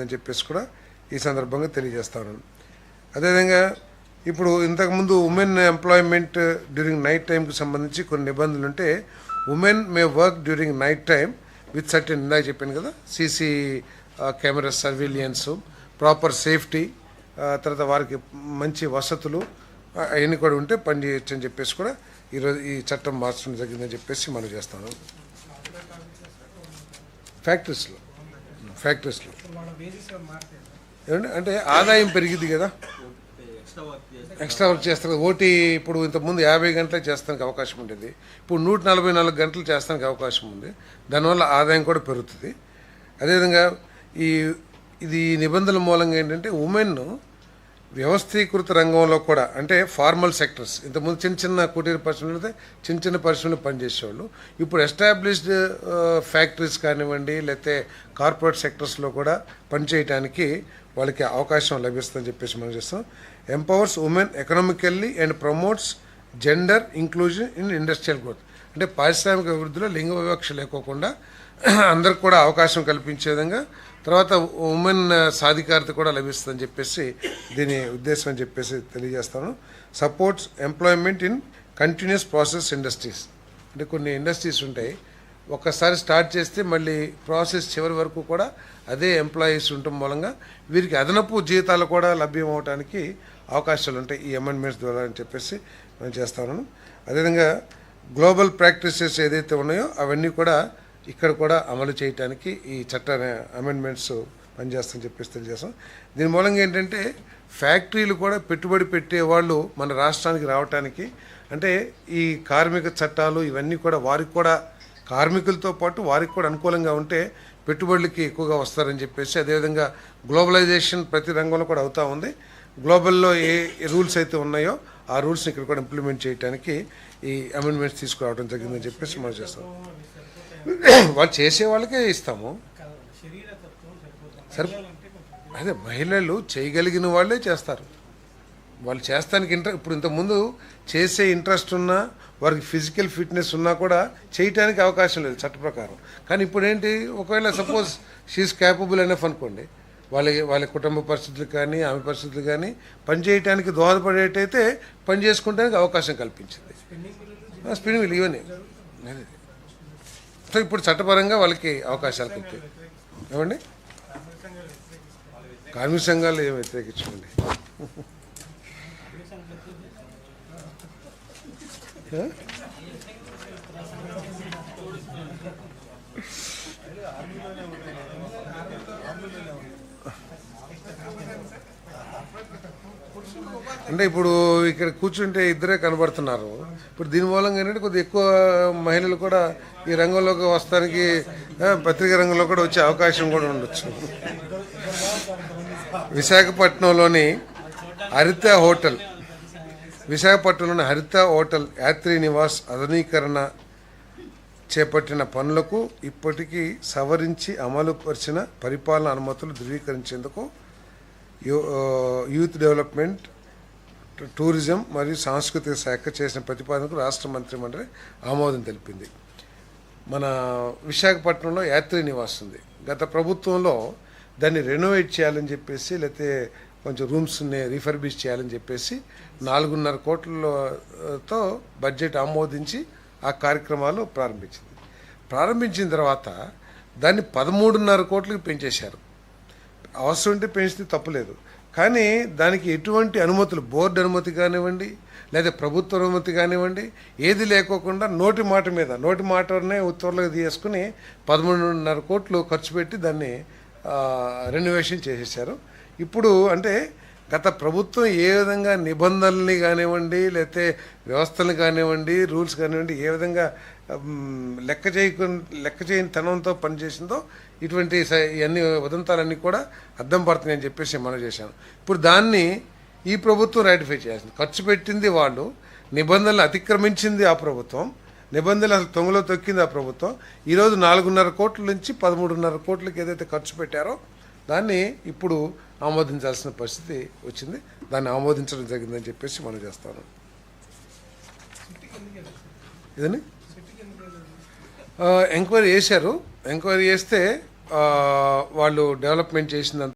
అని చెప్పేసి కూడా ఈ సందర్భంగా తెలియజేస్తాను. అదేవిధంగా ఇప్పుడు ఇంతకుముందు ఉమెన్ ఎంప్లాయ్మెంట్ డ్యూరింగ్ నైట్ టైంకి సంబంధించి కొన్ని నిబంధనలు ఉంటే women May work during night time with certain ఇందాక చెప్పాను కదా, CC camera surveillance, proper safety, తర్వాత వారికి మంచి వసతులు అవన్నీ కూడా ఉంటే పని చేయొచ్చు అని చెప్పేసి కూడా ఈరోజు ఈ చట్టం మార్చడం జరిగిందని చెప్పేసి మనం చేస్తాను. ఫ్యాక్టరీస్లో ఏమంటే అంటే ఆదాయం పెరిగింది కదా, ఎక్స్ట్రా వర్క్ చేస్తారు. ఓటీ ఇప్పుడు ఇంతకుముందు 50 గంటలే చేస్తానికి అవకాశం ఉండేది, ఇప్పుడు 144 గంటలు చేస్తానికి అవకాశం ఉంది. దానివల్ల ఆదాయం కూడా పెరుగుతుంది. అదేవిధంగా ఇది నిబంధనల మూలంగా ఏంటంటే ఉమెన్ వ్యవస్థీకృత రంగంలో కూడా అంటే ఫార్మల్ సెక్టర్స్, ఇంతకుముందు చిన్న కుటీర పరిశ్రమలు అయితే చిన్న పరిశ్రమలు పనిచేసేవాళ్ళు, ఇప్పుడు ఎస్టాబ్లిష్డ్ ఫ్యాక్టరీస్ కానివ్వండి లేకపోతే కార్పొరేట్ సెక్టర్స్లో కూడా పనిచేయడానికి వాళ్ళకి అవకాశం లభిస్తుందని చెప్పేసి మనం చేస్తాం. Empowers women economically and promotes gender inclusion in industrial growth, అంటే పారిశ్రామిక అభివృద్ధిలో లింగ వివక్ష లేకోకుండా అందరికి కూడా అవకాశం కల్పించే విధంగా, తర్వాత ఉమెన్ సాధికారత కూడా లభిస్తుందని చెప్పేసి దీని ఉద్దేశం అని చెప్పేసి తెలియజేస్తాను. Supports employment in continuous process industries, అంటే కొన్ని ఇండస్ట్రీస్ ఉంటాయి, ఒక్కసారి స్టార్ట్ చేస్తే మళ్ళీ ప్రాసెస్ చివరి వరకు కూడా అదే ఎంప్లాయీస్ ఉండటం మూలంగా వీరికి అదనపు జీతాలు కూడా లభ్యం అవడానికి అవకాశాలు ఉంటాయి ఈ అమెండ్మెంట్స్ ద్వారా అని చెప్పేసి నేను చేస్తాను. అదేవిధంగా గ్లోబల్ ప్రాక్టీసెస్ ఏదైతే ఉన్నాయో అవన్నీ కూడా ఇక్కడ కూడా అమలు చేయడానికి ఈ చట్ట అమెండ్మెంట్స్ పనిచేస్తామని చెప్పేసి తెలియజేస్తాం. దీని మూలంగా ఏంటంటే ఫ్యాక్టరీలు కూడా పెట్టుబడి పెట్టే వాళ్ళు మన రాష్ట్రానికి రావడానికి, అంటే ఈ కార్మిక చట్టాలు ఇవన్నీ కూడా వారికి కూడా కార్మికులతో పాటు వారికి కూడా అనుకూలంగా ఉంటే పెట్టుబడులకి ఎక్కువగా వస్తారని చెప్పేసి, అదేవిధంగా గ్లోబలైజేషన్ ప్రతి రంగంలో కూడా అవుతూ ఉంది. గ్లోబల్లో ఏ రూల్స్ అయితే ఉన్నాయో ఆ రూల్స్ని ఇక్కడ కూడా ఇంప్లిమెంట్ చేయడానికి ఈ అమెండ్మెంట్స్ తీసుకురావడం జరిగిందని చెప్పేసి మనం చేస్తాం. వాళ్ళు చేసే వాళ్ళకే ఇస్తాము. సరే, అదే మహిళలు చేయగలిగిన వాళ్ళే చేస్తారు. వాళ్ళు చేస్తానికి ఇప్పుడు ఇంతకుముందు చేసే ఇంట్రెస్ట్ ఉన్నా వారికి ఫిజికల్ ఫిట్నెస్ ఉన్నా కూడా చేయటానికి అవకాశం లేదు చట్ట ప్రకారం. కానీ ఇప్పుడు ఏంటి, ఒకవేళ సపోజ్ షీఈస్ క్యాపబుల్ ఎనఫ్ అనుకోండి, వాళ్ళ కుటుంబ పరిస్థితులు కానీ ఆమె పరిస్థితులు కానీ పని చేయడానికి దోహదపడేటైతే పని చేసుకుంటానికి అవకాశం కల్పించింది. స్పిన్నింగ్ వీల్ ఇవన్నీ సో ఇప్పుడు చట్టపరంగా వాళ్ళకి అవకాశాలు కల్పి ఏమండి. కార్మిక సంఘాలు ఏమి వ్యతిరేకించుకోండి. అంటే ఇప్పుడు ఇక్కడ కూర్చుంటే ఇద్దరే కనబడుతున్నారు. ఇప్పుడు దీని మూలంగా ఏంటంటే కొద్దిగా ఎక్కువ మహిళలు కూడా ఈ రంగంలోకి వస్తానికి, పత్రికా రంగంలో కూడా వచ్చే అవకాశం కూడా ఉండొచ్చు. విశాఖపట్నంలోని హరిత హోటల్ యాత్రి నివాస్ ఆధునీకరణ చేపట్టిన పనులకు ఇప్పటికీ సవరించి అమలుపరిచిన పరిపాలన అనుమతులు ధృవీకరించేందుకు యూత్ డెవలప్మెంట్, టూరిజం మరియు సాంస్కృతిక శాఖ చేసిన ప్రతిపాదనకు రాష్ట్ర మంత్రిమండలి ఆమోదం తెలిపింది. మన విశాఖపట్నంలో యాత్రి నివాస్ ఉంది. గత ప్రభుత్వంలో దాన్ని రెనోవేట్ చేయాలని చెప్పేసి, లేకపోతే కొంచెం రూమ్స్ని రీఫర్బిష్ చేయాలని చెప్పేసి 4.5 కోట్లతో బడ్జెట్ ఆమోదించి ఆ కార్యక్రమాలు ప్రారంభించిన తర్వాత దాన్ని 13.5 కోట్లకి పెంచేశారు. అవసరం ఉంటే పెంచితే తప్పులేదు, కానీ దానికి ఎటువంటి అనుమతులు, బోర్డు అనుమతి కానివ్వండి లేదా ప్రభుత్వ అనుమతి కానివ్వండి ఏది లేకోకుండా నోటి మాటనే ఉత్తర్వులకు తీసుకుని 13.5 కోట్లు ఖర్చు పెట్టి దాన్ని రెనోవేషన్ చేసేసారు. ఇప్పుడు అంటే గత ప్రభుత్వం ఏ విధంగా నిబంధనల్ని కానివ్వండి లేకపోతే వ్యవస్థలు కానివ్వండి రూల్స్ కానివ్వండి ఏ విధంగా లెక్క చేయని తనంతో పనిచేసిందో ఇటువంటి ఇవన్నీ ఉదంతాలన్నీ కూడా అద్దం పడుతున్నాయని చెప్పేసి మనం చేశాను. ఇప్పుడు దాన్ని ఈ ప్రభుత్వం రాటిఫై చేయాల్సింది. ఖర్చు పెట్టింది వాళ్ళు, నిబంధనలు అతిక్రమించింది ఆ ప్రభుత్వం, నిబంధనలు అసలు తొంగలో తొక్కింది ఆ ప్రభుత్వం. ఈరోజు 4.5 కోట్ల నుంచి 13.5 కోట్లకి ఏదైతే ఖర్చు పెట్టారో దాన్ని ఇప్పుడు ఆమోదించాల్సిన పరిస్థితి వచ్చింది. దాన్ని ఆమోదించడం జరిగిందని చెప్పేసి మనం చేస్తాను. ఇదని ఎంక్వైరీ చేశారు. ఎంక్వైరీ చేస్తే వాళ్ళు డెవలప్మెంట్ చేసిందంతా